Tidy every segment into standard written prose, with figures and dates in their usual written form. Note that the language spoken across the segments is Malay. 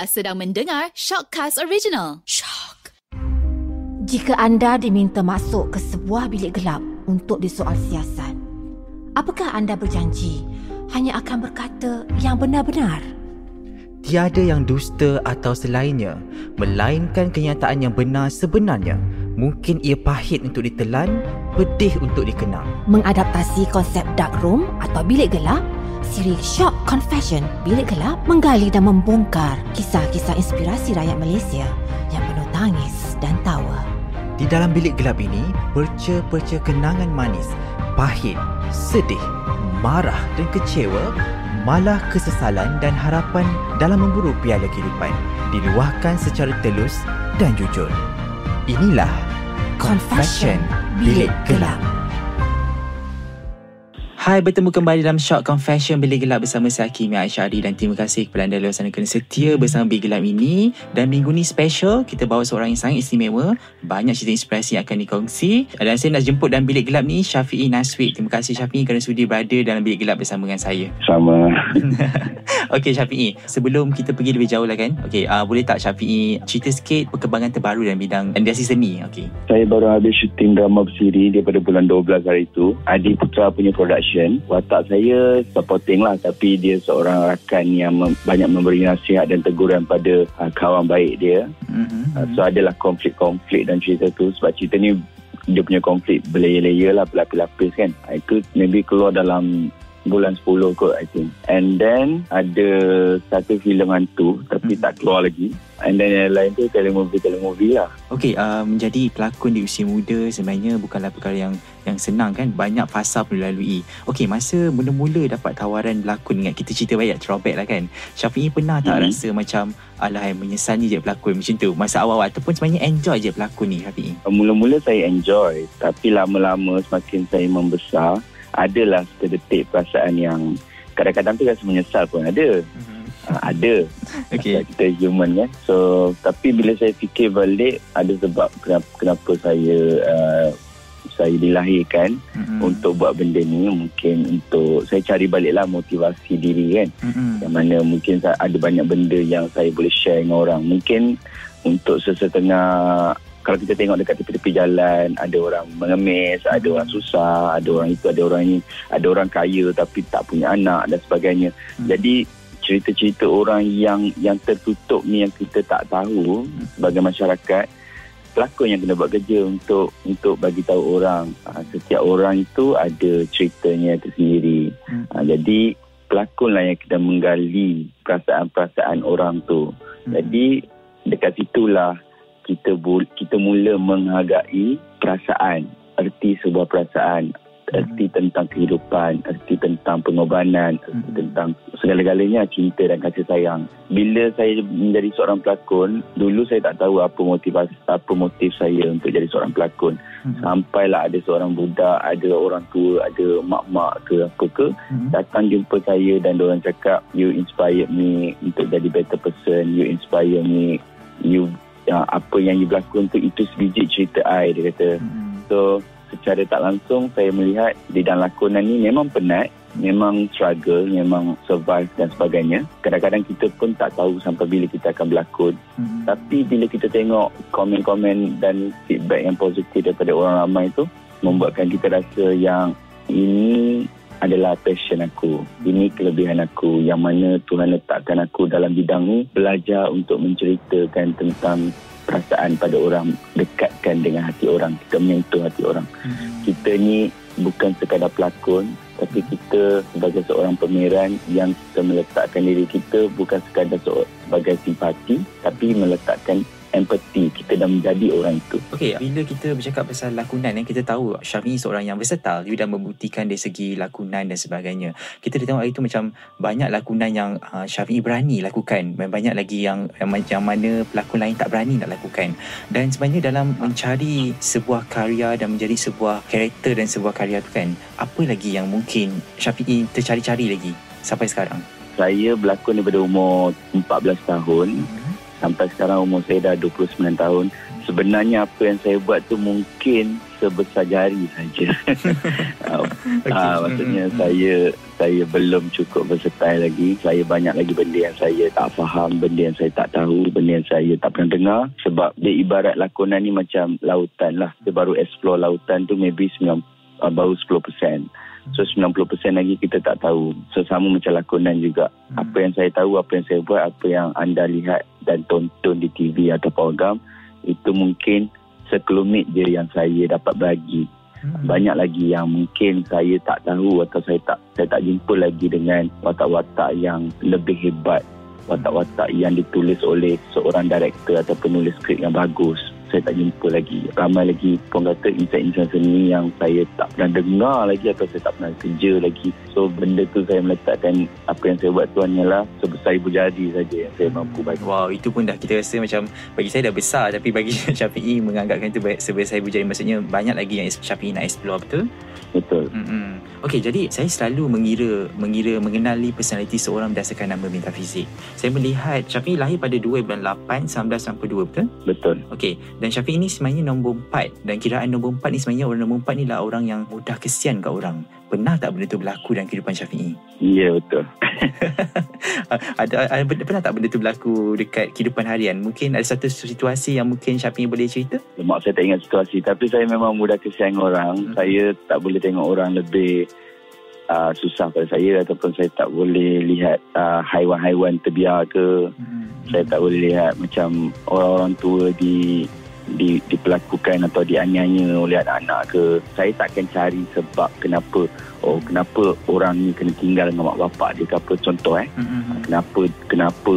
Anda sedang mendengar Shockcast Original. Shock. Jika anda diminta masuk ke sebuah bilik gelap untuk disoal siasat, apakah anda berjanji hanya akan berkata yang benar-benar? Tiada yang dusta atau selainnya, melainkan kenyataan yang benar sebenarnya. Mungkin ia pahit untuk ditelan, pedih untuk dikenang. Mengadaptasi konsep dark room atau bilik gelap, siri Shock Confession Bilik Gelap menggali dan membongkar kisah-kisah inspirasi rakyat Malaysia yang penuh tangis dan tawa. Di dalam bilik gelap ini, perca-perca kenangan manis, pahit, sedih, marah dan kecewa, malah kesesalan dan harapan dalam memburu piala kehidupan diluahkan secara telus dan jujur. Inilah Confession Bilik Gelap. Hai, bertemu kembali dalam Shock Confession Bilik Gelap bersama saya Kimi Aisyari, dan terima kasih kepada anda luar sana kerana setia bersama Bilik Gelap ini. Dan minggu ni special, kita bawa seorang yang sangat istimewa, banyak cerita inspirasi yang akan dikongsi. Dan saya nak jemput dalam Bilik Gelap ni Syafiee Naswik. Terima kasih Syafiee kerana sudi berada dalam Bilik Gelap bersama dengan saya. Sama. Okey Syafiee, sebelum kita pergi lebih jauh lah kan, boleh tak Syafiee cerita sikit perkembangan terbaru dalam bidang industri seni? Saya baru habis syuting drama bersiri daripada bulan 12 hari itu. Adi Putra punya production. Watak saya supporting lah, tapi dia seorang rakan yang banyak memberi nasihat dan teguran pada kawan baik dia. So adalah konflik-konflik dan cerita tu, sebab cerita ni dia punya konflik berlayer-layer lah, berlapis-lapis kan. Itu maybe keluar dalam bulan 10 kot I think. And then ada satu filem hantu tapi tak keluar lagi. And then yang lain tu telemovie lah. Menjadi pelakon di usia muda sebenarnya bukanlah perkara yang senang kan. Banyak fasa perlu lalui. Masa mula-mula dapat tawaran berlakon, ingat kita cerita banyak throwback lah kan. Syafiee pernah tak rasa macam alah menyesal ni je berlakon macam tu masa awal-awal, ataupun sebenarnya enjoy je berlakon ni Syafiee? Mula-mula saya enjoy, tapi lama-lama semakin saya membesar, adalah sedetik perasaan yang kadang-kadang tu rasa menyesal pun ada. Ada. Kita human kan. So tapi bila saya fikir balik, ada sebab kenapa saya dilahirkan untuk buat benda ni. Mungkin untuk saya cari baliklah motivasi diri kan. Yang mana mungkin ada banyak benda yang saya boleh share dengan orang. Mungkin untuk sesetengah, kalau kita tengok dekat tepi-tepi jalan, ada orang mengemis, ada orang susah, ada orang itu, ada orang ini, ada orang kaya tapi tak punya anak dan sebagainya. Jadi cerita-cerita orang yang tertutup ni, yang kita tak tahu sebagai masyarakat, pelakon yang kena buat kerja untuk bagi tahu orang. Setiap orang itu ada ceritanya tersendiri. Jadi pelakonlah yang kena menggali perasaan-perasaan orang tu. Jadi dekat situlah kita mula menghargai perasaan, erti sebuah perasaan, erti tentang kehidupan, erti tentang pengorbanan, erti tentang segala-galanya, cinta dan kasih sayang. Bila saya menjadi seorang pelakon, dulu saya tak tahu apa motif saya untuk jadi seorang pelakon. Sampailah ada seorang budak, ada orang tua, ada mak-mak ke apa ke, datang jumpa saya dan diorang cakap, you inspire me untuk jadi better person, you inspire me, apa yang you berlakon tu, itu sebiji cerita I, dia kata. So secara tak langsung saya melihat di dalam lakonan ni memang penat, memang struggle, memang survive dan sebagainya. Kadang-kadang kita pun tak tahu sampai bila kita akan berlakon. Tapi bila kita tengok komen-komen dan feedback yang positif daripada orang ramai tu, membuatkan kita rasa yang ini adalah passion aku, ini kelebihan aku, yang mana Tuhan letakkan aku dalam bidang ni, belajar untuk menceritakan tentang perasaan pada orang, dekatkan dengan hati orang, kita menyentuh hati orang. Kita ni bukan sekadar pelakon, tapi kita sebagai seorang pemeran yang kita meletakkan diri kita bukan sekadar sebagai simpati, tapi meletakkan empati, kita dah menjadi orang itu. Bila kita bercakap pasal lakonan, kita tahu Syafiee seorang yang versatile. Dia dah membuktikan dari segi lakonan dan sebagainya. Kita dah tengok hari itu macam banyak lakonan yang Syafiee berani lakukan, dan banyak lagi yang mana pelakon lain tak berani nak lakukan. Dan sebenarnya dalam mencari sebuah karya dan menjadi sebuah karakter dan sebuah karya tu kan, apa lagi yang mungkin Syafiee tercari-cari lagi sampai sekarang? Saya berlakon daripada umur 14 tahun. Sampai sekarang umur saya dah 29 tahun. Sebenarnya apa yang saya buat tu mungkin sebesar jari saja. Maksudnya saya belum cukup versatile lagi. Saya banyak lagi benda yang saya tak faham, benda yang saya tak tahu, benda yang saya tak pernah dengar. Sebab dia ibarat lakonan ni macam lautan lah. Dia baru explore lautan tu maybe baru 10%. So 90% lagi kita tak tahu. So sama macam lakonan juga. Apa yang saya tahu, apa yang saya buat, apa yang anda lihat dan tonton di TV atau program, itu mungkin sekelumit je yang saya dapat bagi. Banyak lagi yang mungkin saya tak tahu atau saya tak jumpa lagi dengan watak-watak yang lebih hebat, watak-watak yang ditulis oleh seorang director atau penulis skrip yang bagus. Saya tak jumpa lagi. Ramai lagi orang kata insan-insan seni yang saya tak pernah dengar lagi atau saya tak pernah kerja lagi. So benda tu saya meletakkan apa yang saya buat tu hanyalah sebesar ibu jari saja yang saya mampu bagi. Wow, itu pun dah kita rasa macam bagi saya dah besar, tapi bagi Syafiee menganggapkan itu sebesar ibu jari, maksudnya banyak lagi yang Syafiee nak explore, betul? Betul. Okey, jadi saya selalu mengenali personaliti seorang berdasarkan nama bintang fizik. Saya melihat Syafiee lahir pada 2 bulan 8 1992, betul? Betul. Okey, dan Syafiee ni sebenarnya nombor 4, dan kiraan nombor 4 ni sebenarnya orang nombor 4 ni lah orang yang mudah kesian kat orang. Pernah tak benda tu berlaku dalam kehidupan Syafiee? Ya, betul. Pernah tak benda tu berlaku dekat kehidupan harian? Mungkin ada satu situasi yang mungkin Syafiee boleh cerita? Mak saya tak ingat situasi, tapi saya memang mudah kesian orang. Saya tak boleh tengok orang lebih susah pada saya, ataupun saya tak boleh lihat haiwan-haiwan terbiar ke. Saya tak boleh lihat macam orang-orang tua diperlakukan atau dianiaya oleh anak-anak ke. Saya takkan cari sebab kenapa orang ni kena tinggal dengan mak bapak dia ke apa, contoh kenapa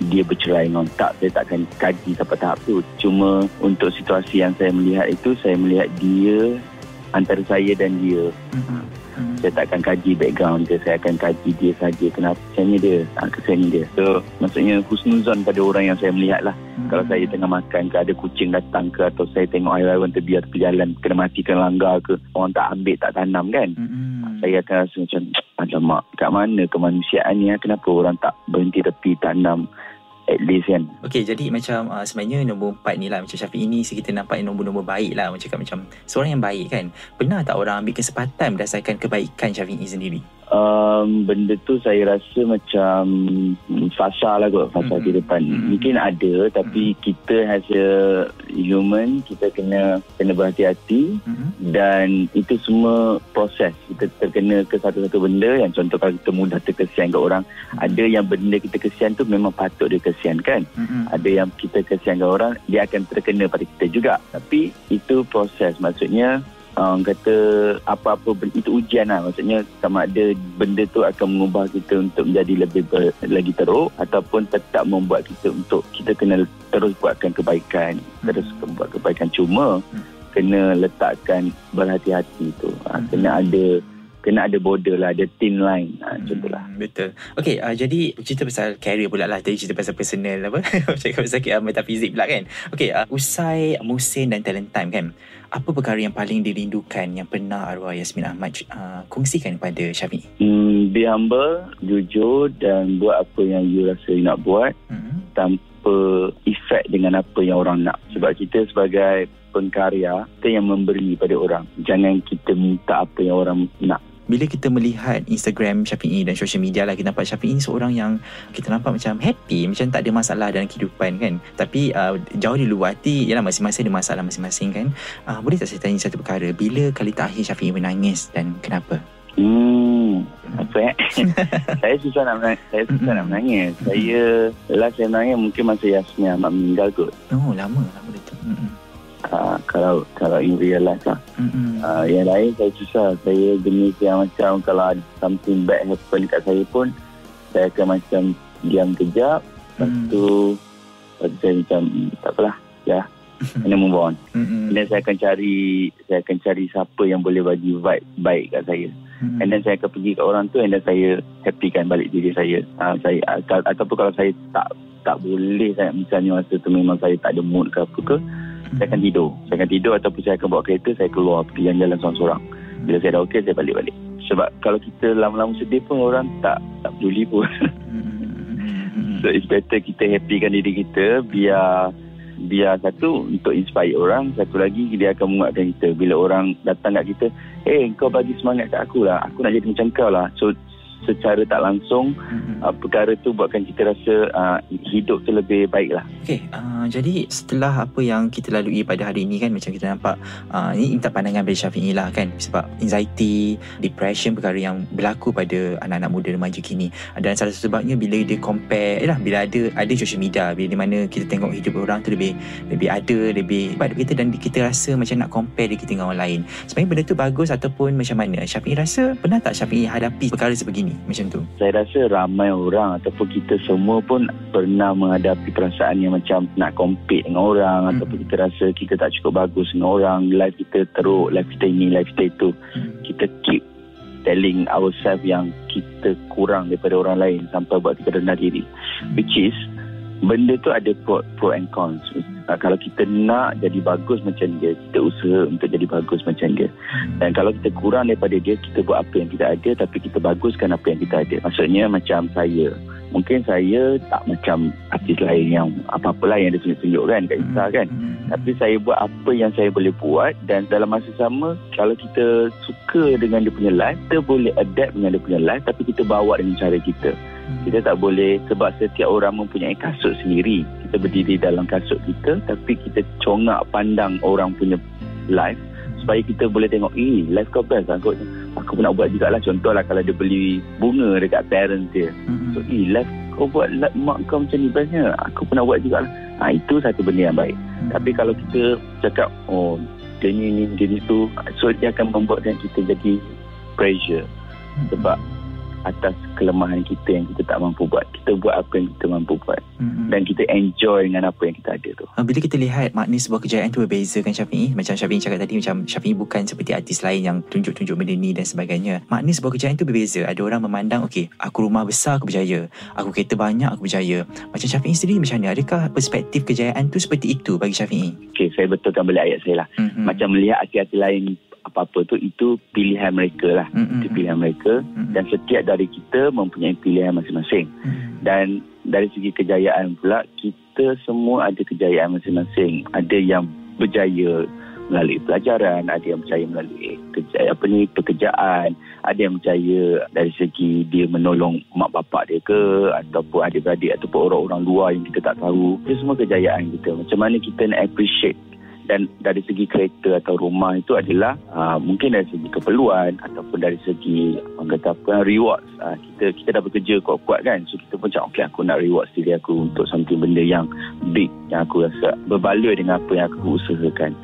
dia bercerai dengan tak. Saya takkan kaji sampai tahap tu. Cuma untuk situasi yang saya melihat itu, saya melihat dia antara saya dan dia. Saya takkan kaji background dia, saya akan kaji dia saja, kenapa kesiannya dia. So maksudnya husnuzon pada orang yang saya melihat lah. Kalau saya tengah makan ke, ada kucing datang ke, atau saya tengok haiwan terbiar tepi jalan, kena matikan langgar ke, orang tak ambil, tak tanam kan, saya akan rasa macam alamak, kat mana kemanusiaan ni, kenapa orang tak berhenti tepi tanam at least kan. Okey, jadi macam sebenarnya nombor 4 ni lah, macam Syafiee ni kita nampak nombor-nombor baik lah, macam seorang yang baik kan. Pernah tak orang ambil kesempatan berdasarkan kebaikan Syafiee sendiri? Benda tu saya rasa macam fasa lah kot, fasa kehidupan. Mungkin ada, tapi kita as a human, kita kena berhati-hati. Dan itu semua proses. Kita terkena ke satu-satu benda yang contoh kalau kita mudah terkesian ke orang, ada yang benda kita kesian tu memang patut dia kesian kan. Ada yang kita kesian ke orang, dia akan terkena pada kita juga. Tapi itu proses, maksudnya kata apa-apa itu ujian lah. Maksudnya sama ada benda tu akan mengubah kita untuk menjadi lagi teruk, ataupun tetap membuat kita untuk kita kena terus buatkan kebaikan, terus buat kebaikan. Cuma kena letakkan berhati-hati tu. Kena ada border lah, ada thin line. Contohlah. Betul. Okey, jadi cerita pasal career pula lah. Tadi cerita pasal personal apa. Cakap pasal metafizik pula kan. Okey, usai musim dan talent time kan, apa perkara yang paling dirindukan yang pernah arwah Yasmin Ahmad kongsikan kepada Syafiee? Be humble, jujur, dan buat apa yang you rasa you nak buat, tanpa efek dengan apa yang orang nak. Sebab kita sebagai pengkarya, kita yang memberi pada orang. Jangan kita minta apa yang orang nak. Bila kita melihat Instagram Syafiee dan social media lah, kita nampak Syafiee ni seorang yang kita nampak macam happy, macam tak ada masalah dalam kehidupan kan. Tapi jauh di luar hati, yalah masing-masing ada masalah masing-masing kan. Boleh tak saya tanya satu perkara, bila kali terakhir Syafiee menangis dan kenapa? Saya susah nak menangis. Saya menangis mungkin masa Yasmin Ahmad meninggal kot. Oh, lama dah tu. Kalau in real life lah. Yang lain saya susah. Saya jenis yang macam kalau ada something bad happen dekat saya pun, saya akan macam diam kejap. Lepas tu saya macam tak apalah, kena move on. Dan saya akan cari siapa yang boleh bagi vibe baik kat saya. And then saya akan pergi kat orang tu, and then saya happykan balik diri saya. Ataupun kalau saya tak boleh, saya misalnya masa tu memang saya tak ada mood ke apa ke, saya akan tidur ataupun saya akan bawa kereta, saya keluar pergi jalan-jalan seorang-seorang. Bila saya dah okey, saya balik. Sebab kalau kita lama-lama sedih pun, orang tak peduli pun. So it's better kita happykan diri kita, biar Dia satu untuk inspire orang, satu lagi dia akan menguatkan kita. Bila orang datang kat kita, kau bagi semangat kat aku lah, aku nak jadi macam kau lah. So secara tak langsung perkara tu buatkan kita rasa hidup tu lebih baik lah. Jadi setelah apa yang kita lalui pada hari ini kan, macam kita nampak ini minta pandangan dari Syafiq lah kan, sebab anxiety, depression, perkara yang berlaku pada anak-anak muda remaja kini. Dan salah satu sebabnya bila dia compare bila ada social media, bila di mana kita tengok hidup orang tu lebih hebat kita, dan kita rasa macam nak compare diri kita dengan orang lain. Sebenarnya benda tu bagus ataupun macam mana? Syafiq rasa pernah tak Syafiq hadapi perkara sebegini macam tu? Saya rasa ramai orang ataupun kita semua pun pernah menghadapi perasaan yang macam nak compete dengan orang, ataupun kita rasa kita tak cukup bagus dengan orang, life kita teruk, life kita ini, life kita itu. Kita keep telling ourselves yang kita kurang daripada orang lain sampai buat kita rendah diri. Which is, benda tu ada pro and cons. Kalau kita nak jadi bagus macam dia, kita usaha untuk jadi bagus macam dia. Dan kalau kita kurang daripada dia, kita buat apa yang kita ada, tapi kita baguskan apa yang kita ada. Maksudnya macam saya, mungkin saya tak macam artis lain yang apa-apalah yang dia tunjuk-tunjuk kan kat Insta kan. Tapi saya buat apa yang saya boleh buat, dan dalam masa sama, kalau kita suka dengan dia punya life, kita boleh adapt dengan dia punya life, tapi kita bawa dengan cara kita. Kita tak boleh, sebab setiap orang mempunyai kasut sendiri. Kita berdiri dalam kasut kita, tapi kita congak pandang orang punya life supaya kita boleh tengok, life kau best lah, aku pun nak buat jugalah. Contohlah kalau dia beli bunga dekat parents dia, so life kau buat, mak kau macam ni bestnya, aku pun nak buat jugalah. Itu satu benda yang baik. Tapi kalau kita cakap dia ni tu, so dia akan membuatkan kita jadi pressure sebab atas kelemahan kita yang kita tak mampu buat. Kita buat apa yang kita mampu buat, dan kita enjoy dengan apa yang kita ada tu. Bila kita lihat makna sebuah kejayaan tu berbeza kan Syafiq, macam Syafiq cakap tadi, macam Syafiq bukan seperti artis lain yang tunjuk-tunjuk benda ni dan sebagainya. Makna sebuah kejayaan tu berbeza. Ada orang memandang, aku rumah besar, aku berjaya, aku kereta banyak, aku berjaya. Macam Syafiq sendiri macam mana? Adakah perspektif kejayaan tu seperti itu bagi Syafiq? Saya betulkan balik ayat saya lah. Macam melihat artis-artis lain apa-apa tu, itu pilihan mereka lah. Itu pilihan mereka, dan setiap dari kita mempunyai pilihan masing-masing. Dan dari segi kejayaan pula, kita semua ada kejayaan masing-masing. Ada yang berjaya melalui pelajaran, ada yang berjaya melalui pekerjaan, ada yang berjaya dari segi dia menolong mak bapak dia ke, ataupun adik-beradik, ataupun orang-orang luar yang kita tak tahu. Itu semua kejayaan kita. Macam mana kita nak appreciate. Dan dari segi kereta atau rumah itu adalah mungkin dari segi keperluan, ataupun dari segi rewards. Kita dah bekerja kuat-kuat kan, so kita pun macam aku nak reward diri aku untuk something benda yang big, yang aku rasa berbaloi dengan apa yang aku usahakan.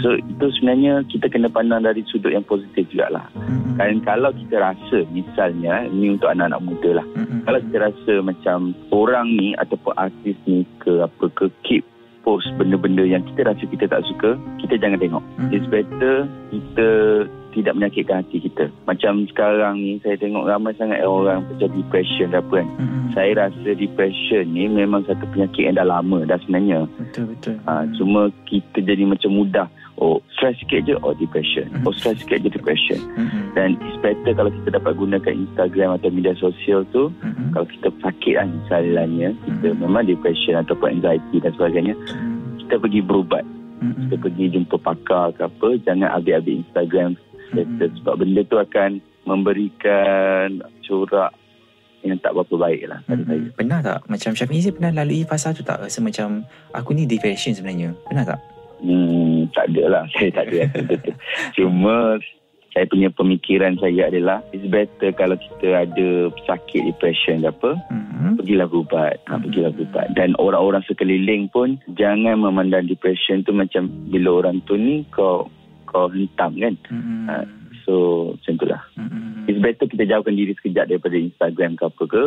So itu sebenarnya kita kena pandang dari sudut yang positif jugalah. Kan kalau kita rasa, misalnya ni untuk anak-anak muda lah, kalau kita rasa macam orang ni ataupun artis ni ke keep post benda-benda yang kita rasa kita tak suka, kita jangan tengok. It's better kita tidak menyakitkan hati kita. Macam sekarang ni saya tengok ramai sangat orang macam depression apa kan. Saya rasa depression ni memang satu penyakit yang dah lama dah sebenarnya. Betul. Cuma kita jadi macam mudah, stress sikit je, depression. Stress sikit je, depression. Dan it's better kalau kita dapat gunakan Instagram atau media sosial tu, kalau kita sakit lah misalnya, kita memang depression ataupun anxiety dan sebagainya, kita pergi berubat. Kita pergi jumpa pakar ke apa, jangan ambil Instagram status, sebab benda tu akan memberikan corak yang tak berapa baik lah pada saya. Pernah tak? Macam Syafiq pernah lalui fasa tu tak? Rasa macam aku ni depression sebenarnya. Pernah tak? Tak ada lah. Saya tak ada. Cuma saya punya pemikiran saya adalah it's better kalau kita ada sakit depression ke apa, pergilah berubat. Pergilah berubat. Dan orang-orang sekeliling pun jangan memandang depression tu macam bila orang tu ni kau hentam kan. So macam itulah. It's better kita jauhkan diri sekejap daripada Instagram ke apa ke.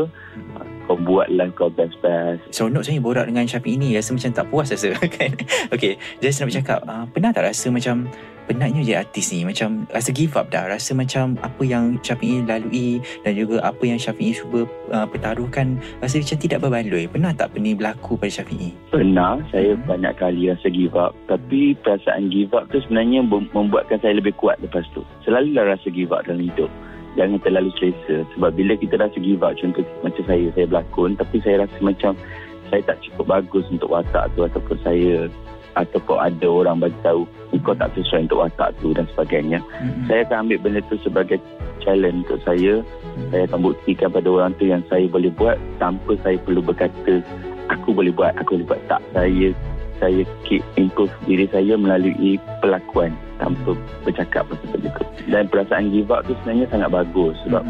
Kau buatlah kau best-best. Seronok saya borak dengan Syafiq ini. Rasa macam tak puas rasa kan. Okay, just nak bercakap, pernah tak rasa macam penatnya je artis ni, macam rasa give up dah, rasa macam apa yang Syafiq lalui dan juga apa yang Syafiq cuba pertaruhkan, rasa macam tidak berbaloi. Pernah tak benda berlaku pada Syafiq? Pernah, saya banyak kali rasa give up. Tapi perasaan give up tu sebenarnya membuatkan saya lebih kuat lepas tu. Selalulah rasa give up dalam hidup. Jangan terlalu selesa. Sebab bila kita rasa give up, contoh macam saya berlakon, tapi saya rasa macam saya tak cukup bagus untuk watak tu, ataupun ada orang bagi tahu kau tak sesuai untuk watak tu dan sebagainya. Saya akan ambil benda tu sebagai challenge untuk saya. Saya akan buktikan pada orang tu yang saya boleh buat tanpa saya perlu berkata aku boleh buat. Tak, saya keep improve diri saya melalui pelakuan tanpa bercakap pasal benda tu. Dan perasaan give up tu sebenarnya sangat bagus sebab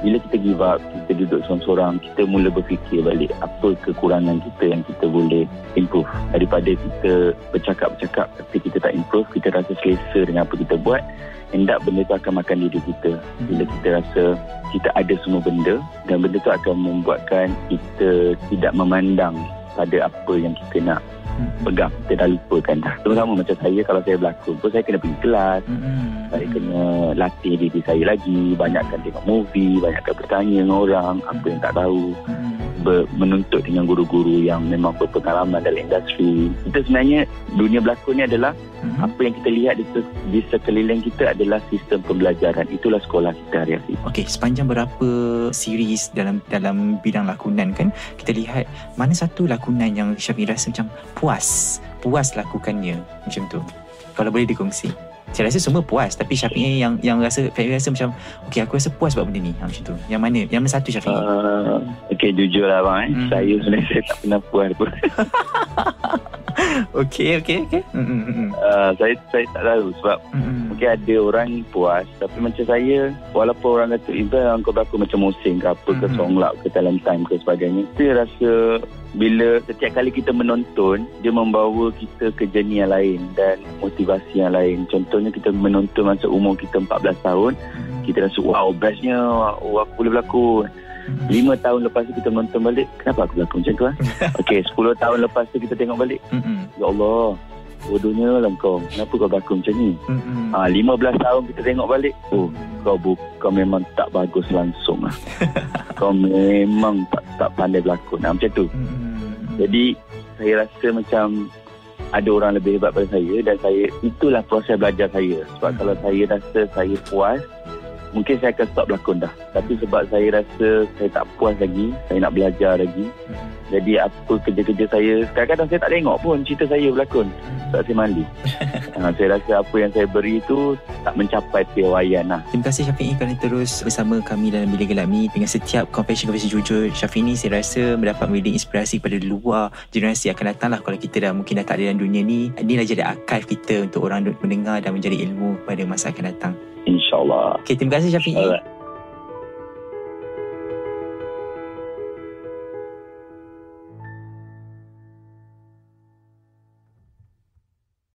bila kita give up, kita duduk seorang-seorang, kita mula berfikir balik apa kekurangan kita yang kita boleh improve. Daripada kita bercakap tapi kita tak improve, kita rasa selesa dengan apa kita buat, end up benda tu akan makan diri kita. Bila kita rasa kita ada semua benda, dan benda tu akan membuatkan kita tidak memandang pada apa yang kita nak pegang. Kita dah lupakan dah. Terutama macam saya, kalau saya berlakon pun saya kena pergi kelas, saya kena latih diri saya lagi, banyakkan tengok movie, banyakkan bertanya dengan orang apa yang tak tahu, menuntut dengan guru-guru yang memang berpengalaman dalam industri. Kita sebenarnya dunia berlakon ni adalah apa yang kita lihat di sekeliling kita adalah sistem pembelajaran. Itulah sekolah kita hari-hari. Okey, sepanjang berapa series dalam bidang lakonan kan, kita lihat mana satu lakonan yang Syafiq rasa macam puas lakukannya macam tu. Kalau boleh dikongsi. Saya rasa semua puas, tapi Syafiq yang rasa macam okey, aku rasa puas buat benda ni. Macam tu. Yang mana satu Syafiq? Okey, jujur lah bang. Saya sebenarnya saya tak pernah puas pun. Okey. Saya tak tahu sebab mungkin ada orang puas, tapi macam saya, walaupun orang kata Ibrahim kau berlaku macam Musim ke apa ke Songlap ke Dalam Time ke sebagainya, saya rasa bila setiap kali kita menonton, dia membawa kita ke journey yang lain dan motivasi yang lain. Contohnya kita menonton masa umur kita 14 tahun, kita rasa wow, bestnya, aku boleh berlakon. 5 tahun lepas tu kita menonton balik, kenapa aku berlakon macam tu? Okey, 10 tahun lepas tu kita tengok balik, ya Allah, bodohnya lah kau, kenapa kau berlakon macam ni? 15 tahun kita tengok balik, kau memang tak bagus langsung lah. Kau memang tak pandai berlakon macam tu. Jadi saya rasa macam ada orang lebih hebat pada saya, dan itulah proses belajar saya. Sebab kalau saya rasa saya puas, mungkin saya akan stop berlakon dah. Tapi sebab saya rasa saya tak puas lagi, saya nak belajar lagi, jadi apa kerja-kerja saya, kadang-kadang saya tak tengok pun cerita saya berlakon sebab saya mandi. Saya rasa apa yang saya beri itu tak mencapai piawaian lah. Terima kasih Syafiq kerana terus bersama kami dalam Bilik Gelap ni. Dengan setiap confession jujur Syafiq ni, saya rasa mendapat memberi inspirasi kepada luar generasi akan datang lah. Kalau kita mungkin dah tak ada dalam dunia ni, inilah jadi archive kita untuk orang mendengar dan menjadi ilmu pada masa akan datang. InsyaAllah. Okay, terima kasih Syafiq.